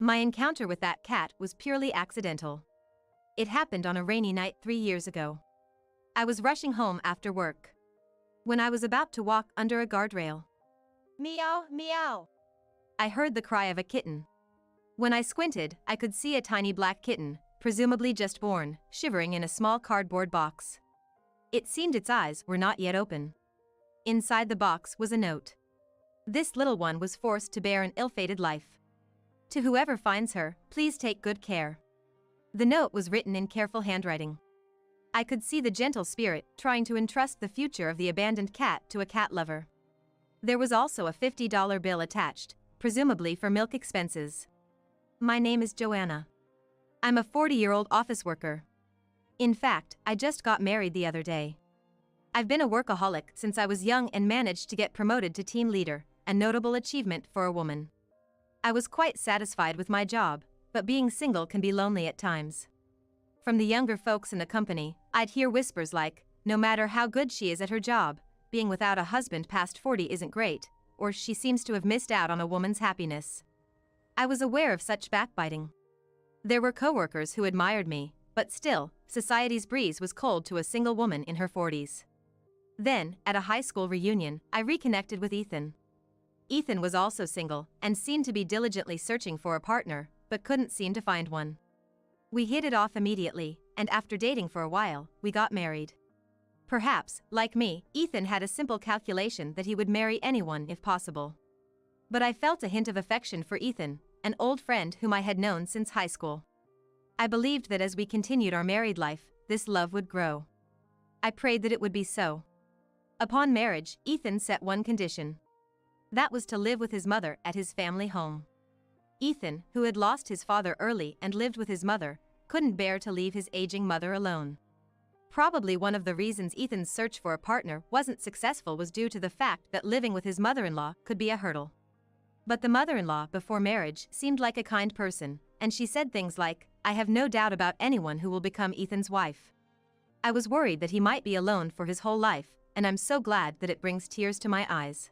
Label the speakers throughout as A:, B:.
A: My encounter with that cat was purely accidental. It happened on a rainy night 3 years ago. I was rushing home after work. When I was about to walk under a guardrail, meow, meow, I heard the cry of a kitten. When I squinted, I could see a tiny black kitten, presumably just born, shivering in a small cardboard box. It seemed its eyes were not yet open. Inside the box was a note. This little one was forced to bear an ill-fated life. To whoever finds her, please take good care. The note was written in careful handwriting. I could see the gentle spirit trying to entrust the future of the abandoned cat to a cat lover. There was also a $50 bill attached, presumably for milk expenses. My name is Joanna. I'm a 40-year-old office worker. In fact, I just got married the other day. I've been a workaholic since I was young and managed to get promoted to team leader, a notable achievement for a woman. I was quite satisfied with my job, but being single can be lonely at times. From the younger folks in the company, I'd hear whispers like, no matter how good she is at her job, being without a husband past 40 isn't great, or she seems to have missed out on a woman's happiness. I was aware of such backbiting. There were coworkers who admired me, but still, society's breeze was cold to a single woman in her 40s. Then, at a high school reunion, I reconnected with Ethan. Ethan was also single, and seemed to be diligently searching for a partner, but couldn't seem to find one. We hit it off immediately, and after dating for a while, we got married. Perhaps, like me, Ethan had a simple calculation that he would marry anyone if possible. But I felt a hint of affection for Ethan, an old friend whom I had known since high school. I believed that as we continued our married life, this love would grow. I prayed that it would be so. Upon marriage, Ethan set one condition. That was to live with his mother at his family home. Ethan, who had lost his father early and lived with his mother, couldn't bear to leave his aging mother alone. Probably one of the reasons Ethan's search for a partner wasn't successful was due to the fact that living with his mother-in-law could be a hurdle. But the mother-in-law before marriage seemed like a kind person, and she said things like, I have no doubt about anyone who will become Ethan's wife. I was worried that he might be alone for his whole life, and I'm so glad that it brings tears to my eyes.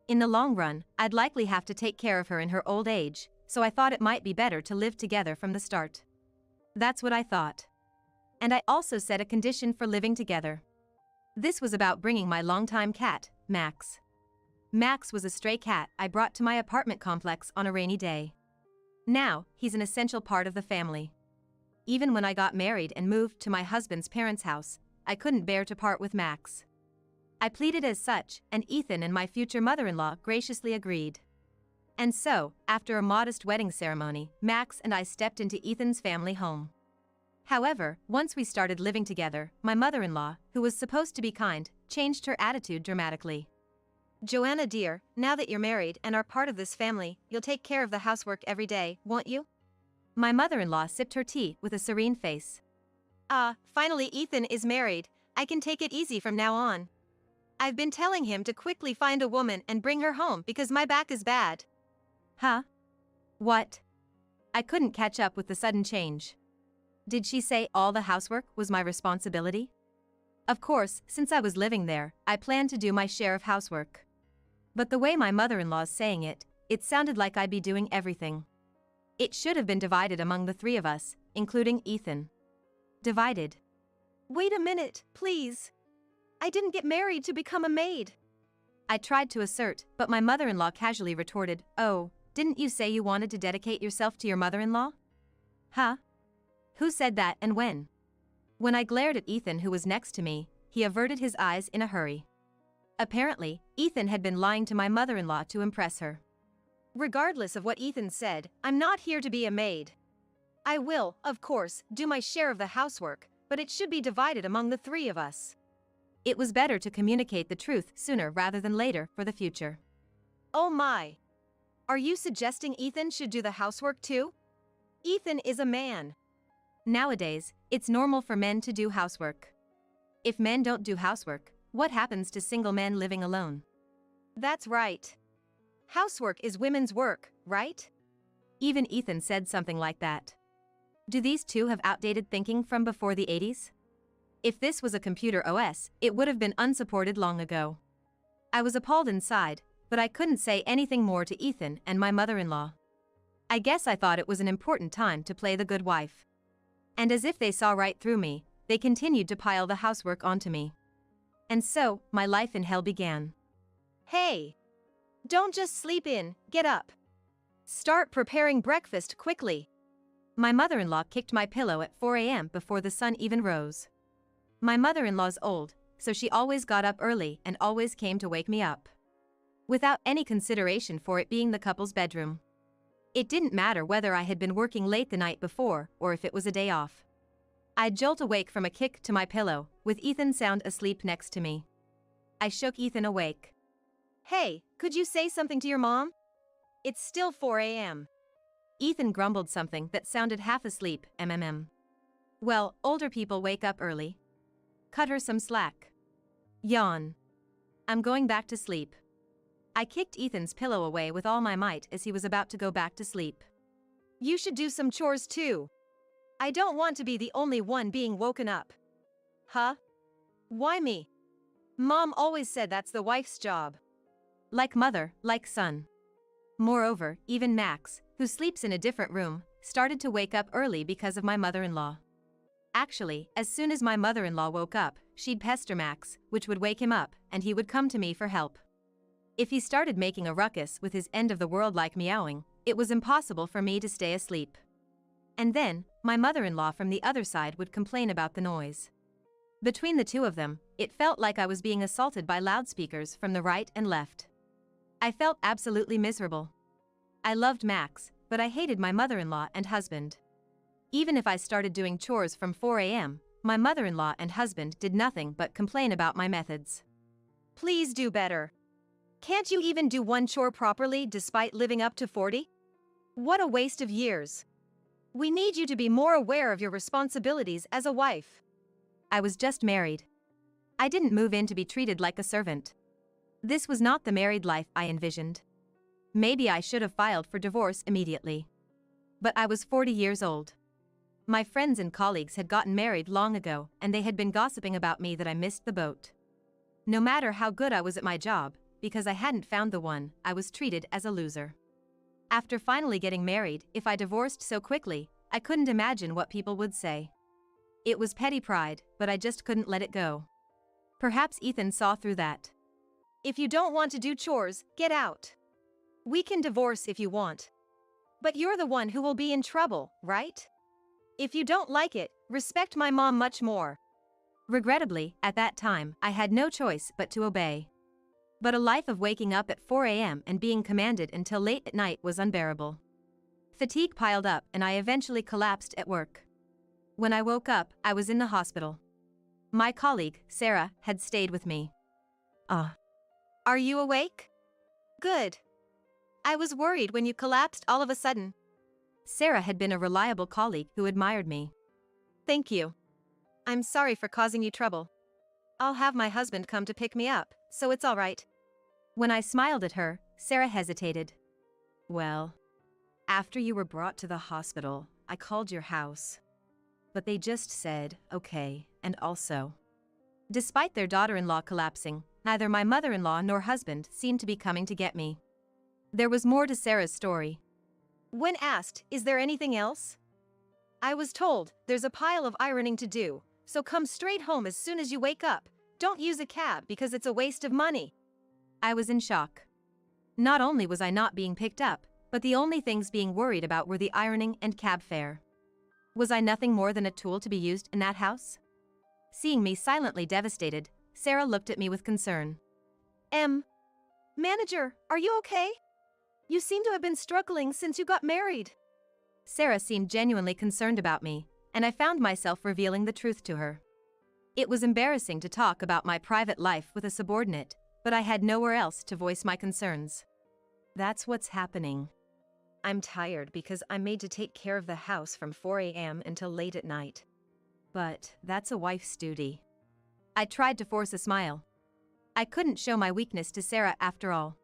A: In the long run, I'd likely have to take care of her in her old age, so I thought it might be better to live together from the start. That's what I thought. And I also set a condition for living together. This was about bringing my longtime cat, Max. Max was a stray cat I brought to my apartment complex on a rainy day. Now, he's an essential part of the family. Even when I got married and moved to my husband's parents' house, I couldn't bear to part with Max. I pleaded as such, and Ethan and my future mother-in-law graciously agreed. And so, after a modest wedding ceremony, Max and I stepped into Ethan's family home. However, once we started living together, my mother-in-law, who was supposed to be kind, changed her attitude dramatically. Joanna dear, now that you're married and are part of this family, you'll take care of the housework every day, won't you? My mother-in-law sipped her tea with a serene face. Finally Ethan is married, I can take it easy from now on. I've been telling him to quickly find a woman and bring her home because my back is bad. Huh? What? I couldn't catch up with the sudden change. Did she say all the housework was my responsibility? Of course, since I was living there, I planned to do my share of housework. But the way my mother-in-law's saying it, it sounded like I'd be doing everything. It should have been divided among the three of us, including Ethan. Divided. Wait a minute, please. I didn't get married to become a maid. I tried to assert, but my mother-in-law casually retorted, oh, didn't you say you wanted to dedicate yourself to your mother-in-law? Huh? Who said that and when? When I glared at Ethan who was next to me, he averted his eyes in a hurry. Apparently, Ethan had been lying to my mother-in-law to impress her. Regardless of what Ethan said, I'm not here to be a maid. I will, of course, do my share of the housework, but it should be divided among the three of us. It was better to communicate the truth sooner rather than later for the future. Oh my! Are you suggesting Ethan should do the housework too? Ethan is a man. Nowadays, it's normal for men to do housework. If men don't do housework, what happens to single men living alone? That's right. Housework is women's work, right? Even Ethan said something like that. Do these two have outdated thinking from before the 80s? If this was a computer OS, it would have been unsupported long ago. I was appalled inside, but I couldn't say anything more to Ethan and my mother-in-law. I guess I thought it was an important time to play the good wife. And as if they saw right through me, they continued to pile the housework onto me. And so, my life in hell began. Hey! Don't just sleep in, get up. Start preparing breakfast quickly. My mother-in-law kicked my pillow at 4 a.m. before the sun even rose. My mother-in-law's old, so she always got up early and always came to wake me up. Without any consideration for it being the couple's bedroom. It didn't matter whether I had been working late the night before or if it was a day off. I'd jolt awake from a kick to my pillow, with Ethan sound asleep next to me. I shook Ethan awake. Hey, could you say something to your mom? It's still 4 a.m. Ethan grumbled something that sounded half asleep, Well, older people wake up early. Cut her some slack. Yawn. I'm going back to sleep. I kicked Ethan's pillow away with all my might as he was about to go back to sleep. You should do some chores too. I don't want to be the only one being woken up. Huh? Why me? Mom always said that's the wife's job. Like mother, like son. Moreover, even Max, who sleeps in a different room, started to wake up early because of my mother-in-law. Actually, as soon as my mother-in-law woke up, she'd pester Max, which would wake him up, and he would come to me for help. If he started making a ruckus with his end-of-the-world-like meowing, it was impossible for me to stay asleep. And then, my mother-in-law from the other side would complain about the noise. Between the two of them, it felt like I was being assaulted by loudspeakers from the right and left. I felt absolutely miserable. I loved Max, but I hated my mother-in-law and husband. Even if I started doing chores from 4 a.m., my mother-in-law and husband did nothing but complain about my methods. Please do better. Can't you even do one chore properly despite living up to 40? What a waste of years. We need you to be more aware of your responsibilities as a wife. I was just married. I didn't move in to be treated like a servant. This was not the married life I envisioned. Maybe I should have filed for divorce immediately. But I was 40 years old. My friends and colleagues had gotten married long ago, and they had been gossiping about me that I missed the boat. No matter how good I was at my job, because I hadn't found the one, I was treated as a loser. After finally getting married, if I divorced so quickly, I couldn't imagine what people would say. It was petty pride, but I just couldn't let it go. Perhaps Ethan saw through that. If you don't want to do chores, get out. We can divorce if you want. But you're the one who will be in trouble, right? If you don't like it, respect my mom much more. Regrettably, at that time, I had no choice but to obey. But a life of waking up at 4 a.m. and being commanded until late at night was unbearable. Fatigue piled up and I eventually collapsed at work. When I woke up, I was in the hospital. My colleague, Sarah, had stayed with me. Are you awake? Good. I was worried when you collapsed all of a sudden. Sarah had been a reliable colleague who admired me. Thank you. I'm sorry for causing you trouble. I'll have my husband come to pick me up, so it's all right. When I smiled at her, Sarah hesitated. Well, after you were brought to the hospital, I called your house. But they just said, okay, and also. Despite their daughter-in-law collapsing, neither my mother-in-law nor husband seemed to be coming to get me. There was more to Sarah's story. When asked, is there anything else? I was told, there's a pile of ironing to do, so come straight home as soon as you wake up. Don't use a cab because it's a waste of money. I was in shock. Not only was I not being picked up, but the only things being worried about were the ironing and cab fare. Was I nothing more than a tool to be used in that house? Seeing me silently devastated, Sarah looked at me with concern. Manager, are you okay? You seem to have been struggling since you got married. Sarah seemed genuinely concerned about me, and I found myself revealing the truth to her. It was embarrassing to talk about my private life with a subordinate, but I had nowhere else to voice my concerns. That's what's happening. I'm tired because I'm made to take care of the house from 4 a.m. until late at night. But that's a wife's duty. I tried to force a smile. I couldn't show my weakness to Sarah after all.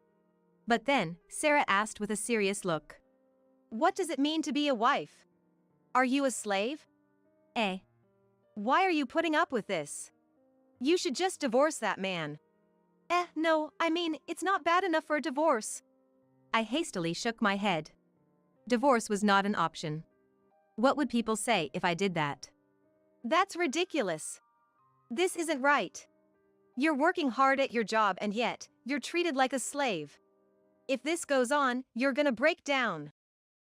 A: But then, Sarah asked with a serious look. What does it mean to be a wife? Are you a slave? Why are you putting up with this? You should just divorce that man. No, I mean, it's not bad enough for a divorce. I hastily shook my head. Divorce was not an option. What would people say if I did that?
B: That's ridiculous. This isn't right. You're working hard at your job and yet, you're treated like a slave. If this goes on, you're gonna break down.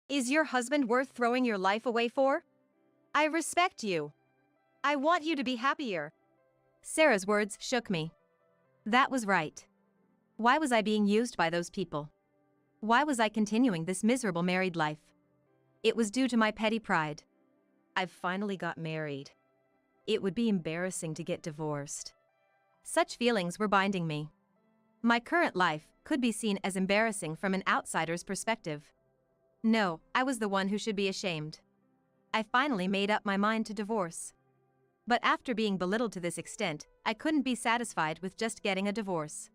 B: Is your husband worth throwing your life away for? I respect you. I want you to be happier.
A: Sarah's words shook me. That was right. Why was I being used by those people? Why was I continuing this miserable married life? It was due to my petty pride.
B: I've finally got married. It would be embarrassing to get divorced.
A: Such feelings were binding me. My current life could be seen as embarrassing from an outsider's perspective. No, I was the one who should be ashamed. I finally made up my mind to divorce. But after being belittled to this extent, I couldn't be satisfied with just getting a divorce.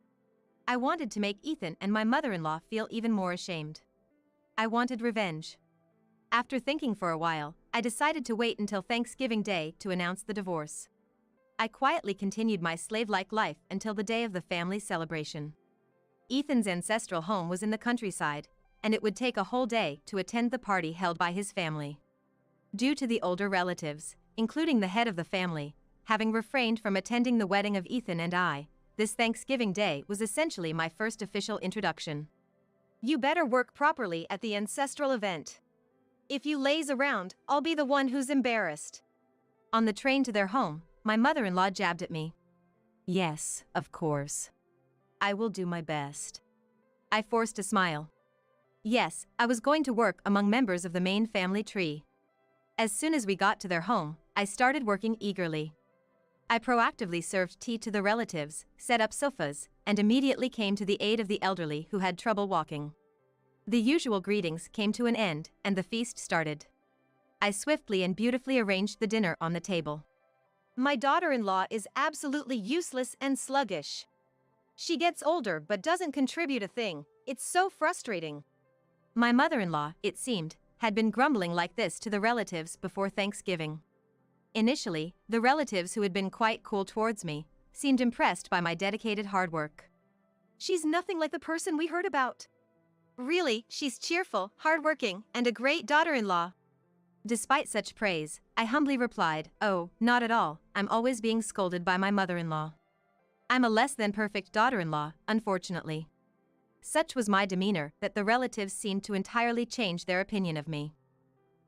A: I wanted to make Ethan and my mother-in-law feel even more ashamed. I wanted revenge. After thinking for a while, I decided to wait until Thanksgiving Day to announce the divorce. I quietly continued my slave-like life until the day of the family celebration. Ethan's ancestral home was in the countryside, and it would take a whole day to attend the party held by his family. Due to the older relatives, including the head of the family, having refrained from attending the wedding of Ethan and I, this Thanksgiving Day was essentially my first official introduction.
B: You better work properly at the ancestral event. If you laze around, I'll be the one who's embarrassed.
A: On the train to their home, my mother-in-law jabbed at me. Yes, of course. I will do my best. I forced a smile. Yes, I was going to work among members of the main family tree. As soon as we got to their home, I started working eagerly. I proactively served tea to the relatives, set up sofas, and immediately came to the aid of the elderly who had trouble walking. The usual greetings came to an end, and the feast started. I swiftly and beautifully arranged the dinner on the table.
B: My daughter-in-law is absolutely useless and sluggish. She gets older but doesn't contribute a thing. It's so frustrating.
A: My mother-in-law, it seemed, had been grumbling like this to the relatives before Thanksgiving. Initially, the relatives who had been quite cool towards me seemed impressed by my dedicated hard work.
B: She's nothing like the person we heard about. Really, she's cheerful, hardworking, and a great daughter-in-law.
A: Despite such praise, I humbly replied, "Oh, not at all, I'm always being scolded by my mother-in-law. I'm a less than perfect daughter-in-law, unfortunately." Such was my demeanor that the relatives seemed to entirely change their opinion of me.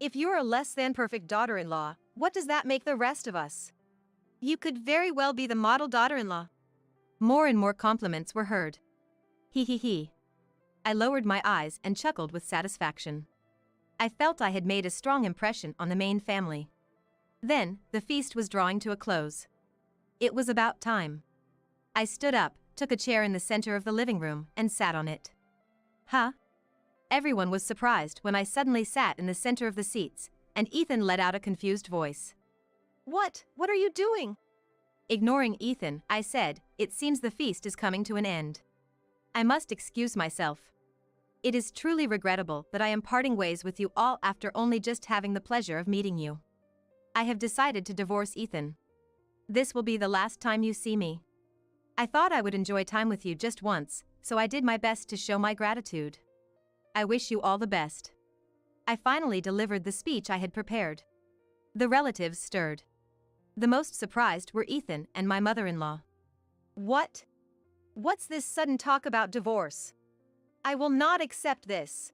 B: If you're a less than perfect daughter-in-law, what does that make the rest of us? You could very well be the model daughter-in-law.
A: More and more compliments were heard. He. I lowered my eyes and chuckled with satisfaction. I felt I had made a strong impression on the main family. Then, the feast was drawing to a close. It was about time. I stood up, took a chair in the center of the living room, and sat on it. Huh? Everyone was surprised when I suddenly sat in the center of the seats, and Ethan let out a confused voice.
B: What are you doing?
A: Ignoring Ethan, I said, "It seems the feast is coming to an end. I must excuse myself. It is truly regrettable that I am parting ways with you all after only just having the pleasure of meeting you. I have decided to divorce Ethan. This will be the last time you see me. I thought I would enjoy time with you just once, so I did my best to show my gratitude. I wish you all the best." I finally delivered the speech I had prepared. The relatives stirred. The most surprised were Ethan and my mother-in-law.
B: What? What's this sudden talk about divorce? I will not accept this.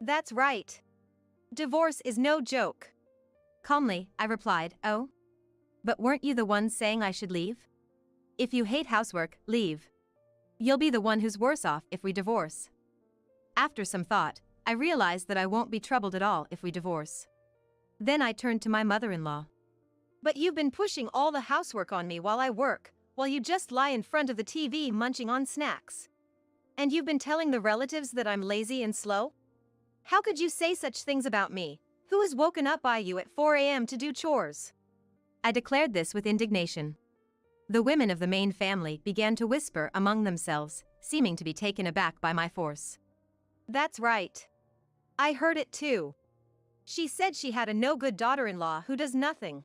B: That's right. Divorce is no joke.
A: Calmly, I replied, "Oh? But weren't you the one saying I should leave? If you hate housework, leave. You'll be the one who's worse off if we divorce." After some thought, I realized that I won't be troubled at all if we divorce. Then I turned to my mother-in-law.
B: But you've been pushing all the housework on me while I work, while you just lie in front of the TV munching on snacks. And you've been telling the relatives that I'm lazy and slow? How could you say such things about me, who is woken up by you at 4 a.m. to do chores?
A: I declared this with indignation. The women of the main family began to whisper among themselves, seeming to be taken aback by my force.
B: That's right. I heard it too. She said she had a no-good daughter-in-law who does nothing.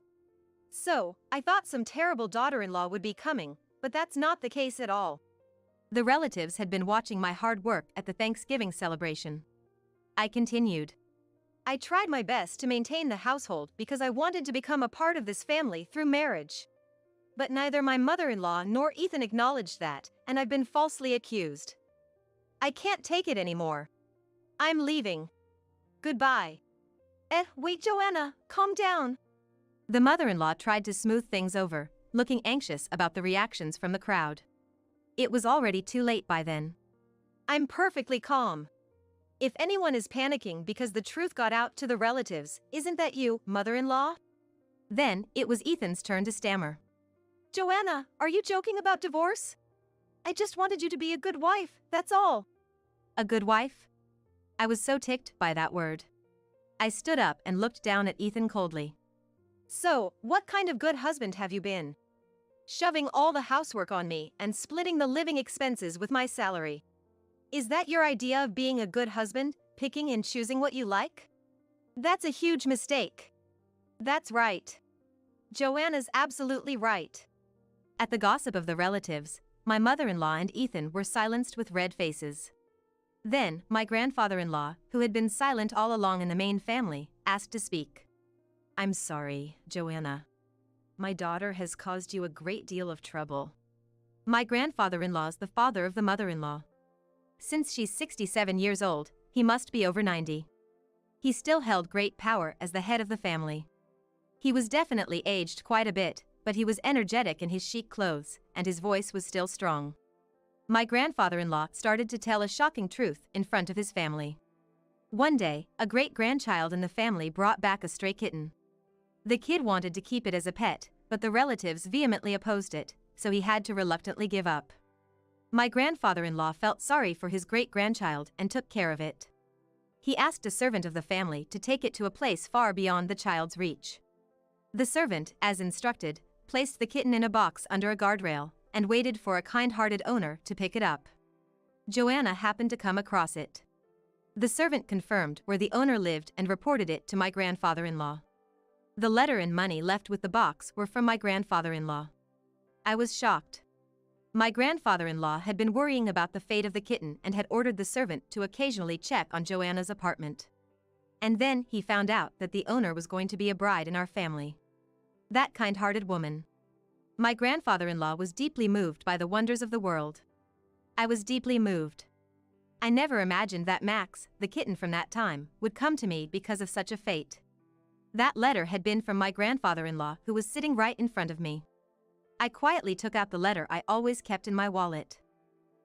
B: So, I thought some terrible daughter-in-law would be coming, but that's not the case at all.
A: The relatives had been watching my hard work at the Thanksgiving celebration. I continued.
B: I tried my best to maintain the household because I wanted to become a part of this family through marriage. But neither my mother-in-law nor Ethan acknowledged that, and I've been falsely accused. I can't take it anymore. I'm leaving. Goodbye. Wait, Joanna, calm down.
A: The mother-in-law tried to smooth things over, looking anxious about the reactions from the crowd. It was already too late by then.
B: I'm perfectly calm. If anyone is panicking because the truth got out to the relatives, isn't that you, mother-in-law?
A: Then, it was Ethan's turn to stammer.
B: Joanna, are you joking about divorce? I just wanted you to be a good wife, that's all.
A: A good wife? I was so ticked by that word. I stood up and looked down at Ethan coldly.
B: So, what kind of good husband have you been? Shoving all the housework on me and splitting the living expenses with my salary. Is that your idea of being a good husband, picking and choosing what you like? That's a huge mistake. That's right. Joanna's absolutely right.
A: At the gossip of the relatives, my mother-in-law and Ethan were silenced with red faces. Then, my grandfather-in-law, who had been silent all along in the main family, asked to speak. I'm sorry, Joanna. My daughter has caused you a great deal of trouble. My grandfather-in-law's the father of the mother-in-law. Since she's 67 years old, he must be over 90. He still held great power as the head of the family. He was definitely aged quite a bit, but he was energetic in his chic clothes, and his voice was still strong. My grandfather-in-law started to tell a shocking truth in front of his family. One day, a great-grandchild in the family brought back a stray kitten. The kid wanted to keep it as a pet, but the relatives vehemently opposed it, so he had to reluctantly give up. My grandfather-in-law felt sorry for his great-grandchild and took care of it. He asked a servant of the family to take it to a place far beyond the child's reach. The servant, as instructed, placed the kitten in a box under a guardrail and waited for a kind-hearted owner to pick it up. Joanna happened to come across it. The servant confirmed where the owner lived and reported it to my grandfather-in-law. The letter and money left with the box were from my grandfather-in-law. I was shocked. My grandfather-in-law had been worrying about the fate of the kitten and had ordered the servant to occasionally check on Joanna's apartment. And then he found out that the owner was going to be a bride in our family. That kind-hearted woman. My grandfather-in-law was deeply moved by the wonders of the world. I was deeply moved. I never imagined that Max, the kitten from that time, would come to me because of such a fate. That letter had been from my grandfather-in-law, who was sitting right in front of me. I quietly took out the letter I always kept in my wallet.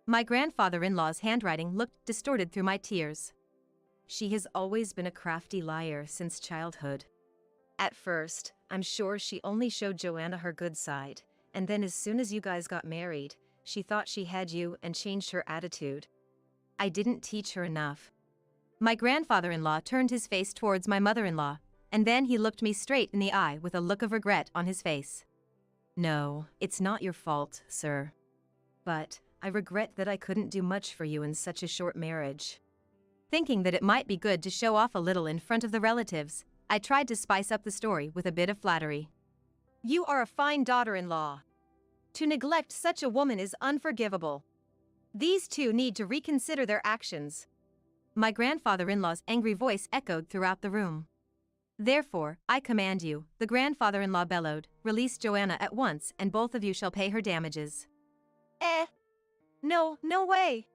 A: My grandfather-in-law's handwriting looked distorted through my tears. She has always been a crafty liar since childhood. At first, I'm sure she only showed Joanna her good side, and then as soon as you guys got married, she thought she had you and changed her attitude. I didn't teach her enough. My grandfather-in-law turned his face towards my mother-in-law, and then he looked me straight in the eye with a look of regret on his face. No, it's not your fault, sir. But I regret that I couldn't do much for you in such a short marriage. Thinking that it might be good to show off a little in front of the relatives, I tried to spice up the story with a bit of flattery.
B: You are a fine daughter-in-law. To neglect such a woman is unforgivable. These two need to reconsider their actions.
A: My grandfather-in-law's angry voice echoed throughout the room. Therefore, I command you, the grandfather-in-law bellowed, release Joanna at once and both of you shall pay her damages.
B: No way.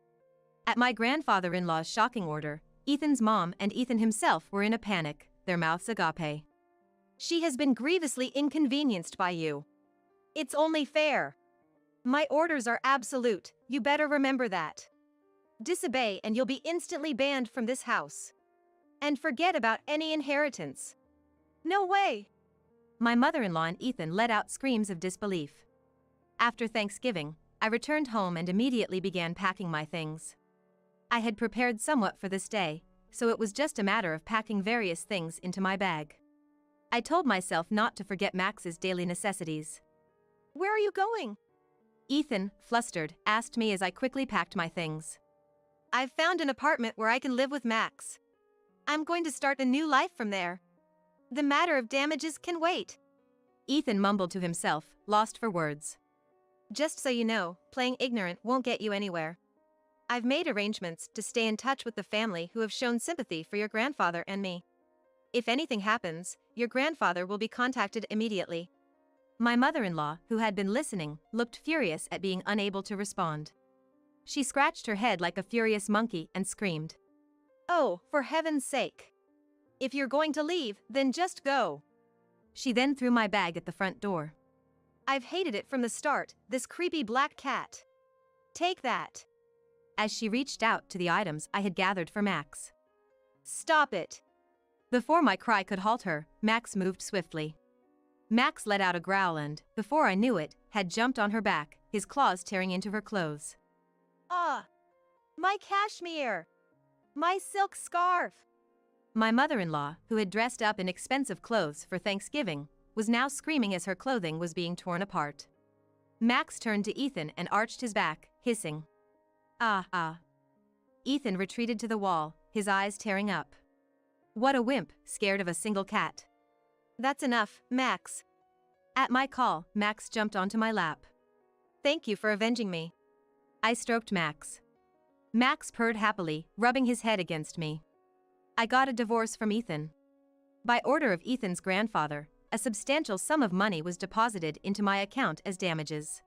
A: At my grandfather-in-law's shocking order, Ethan's mom and Ethan himself were in a panic, their mouths agape.
B: She has been grievously inconvenienced by you. It's only fair. My orders are absolute, you better remember that. Disobey and you'll be instantly banned from this house. And forget about any inheritance. No way.
A: My mother-in-law and Ethan let out screams of disbelief. After Thanksgiving, I returned home and immediately began packing my things. I had prepared somewhat for this day, so it was just a matter of packing various things into my bag. I told myself not to forget Max's daily necessities.
B: Where are you going?
A: Ethan, flustered, asked me as I quickly packed my things.
B: I've found an apartment where I can live with Max. I'm going to start a new life from there. The matter of damages can wait.
A: Ethan mumbled to himself, lost for words.
B: Just so you know, playing ignorant won't get you anywhere. I've made arrangements to stay in touch with the family who have shown sympathy for your grandfather and me. If anything happens, your grandfather will be contacted immediately.
A: My mother-in-law, who had been listening, looked furious at being unable to respond. She scratched her head like a furious monkey and screamed.
B: Oh, for heaven's sake. If you're going to leave, then just go.
A: She then threw my bag at the front door.
B: I've hated it from the start, this creepy black cat. Take that.
A: As she reached out to the items I had gathered for Max.
B: Stop it.
A: Before my cry could halt her, Max moved swiftly. Max let out a growl and, before I knew it, had jumped on her back, his claws tearing into her clothes.
B: Ah! My cashmere! My silk scarf!
A: My mother-in-law, who had dressed up in expensive clothes for Thanksgiving, was now screaming as her clothing was being torn apart. Max turned to Ethan and arched his back, hissing. Ah. Ethan retreated to the wall, his eyes tearing up. What a wimp, scared of a single cat.
B: That's enough, Max.
A: At my call, Max jumped onto my lap.
B: Thank you for avenging me.
A: I stroked Max. Max purred happily, rubbing his head against me. I got a divorce from Ethan. By order of Ethan's grandfather, a substantial sum of money was deposited into my account as damages.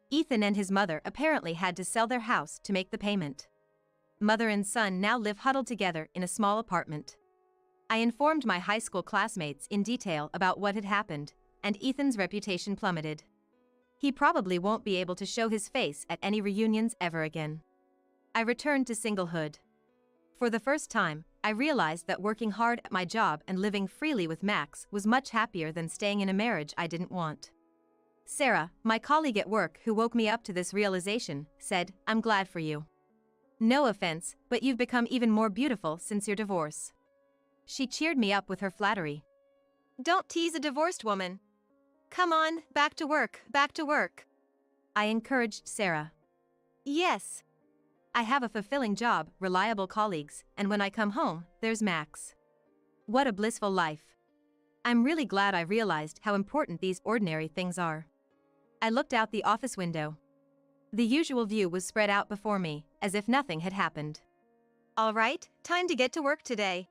A: Ethan and his mother apparently had to sell their house to make the payment. Mother and son now live huddled together in a small apartment. I informed my high school classmates in detail about what had happened, and Ethan's reputation plummeted. He probably won't be able to show his face at any reunions ever again. I returned to singlehood. For the first time, I realized that working hard at my job and living freely with Max was much happier than staying in a marriage I didn't want. Sarah, my colleague at work who woke me up to this realization, said, "I'm glad for you. No offense, but you've become even more beautiful since your divorce." She cheered me up with her flattery.
B: Don't tease a divorced woman. Come on, back to work, back to work.
A: I encouraged Sarah.
B: Yes.
A: I have a fulfilling job, reliable colleagues, and when I come home, there's Max. What a blissful life. I'm really glad I realized how important these ordinary things are. I looked out the office window. The usual view was spread out before me, as if nothing had happened.
B: All right, time to get to work today.